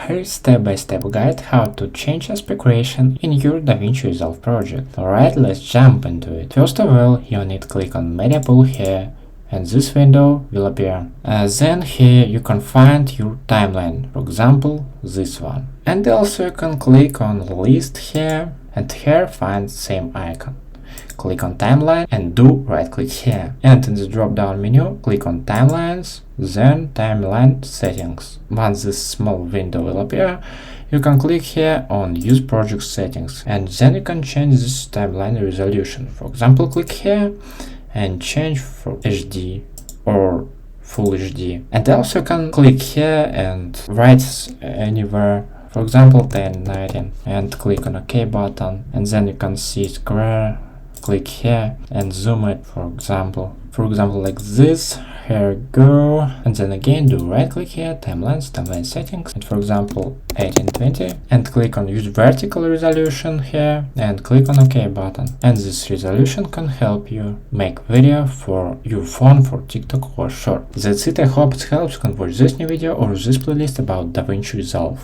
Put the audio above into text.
Here's step-by-step guide how to change aspect ratio in your DaVinci Resolve project. Alright, let's jump into it. First of all, you need to click on Media Pool here, and this window will appear. Then here you can find your timeline, for example, this one. And also you can click on List here, and here find same icon. Click on Timeline and do right click here. And in the drop down menu, click on Timelines, then Timeline Settings. Once this small window will appear, you can click here on Use Project Settings, and then you can change this timeline resolution. For example, click here and change for HD or Full HD. And also you can click here and write anywhere, for example 1080, and click on OK button, and then you can see square. Click here and zoom it, for example like this. Here we go, and then again do right click here, timelines, timeline settings, and for example 1820, and click on use vertical resolution here and click on OK button. And this resolution can help you make video for your phone, for TikTok or short. That's it. I hope it helps. You can watch this new video or this playlist about DaVinci Resolve.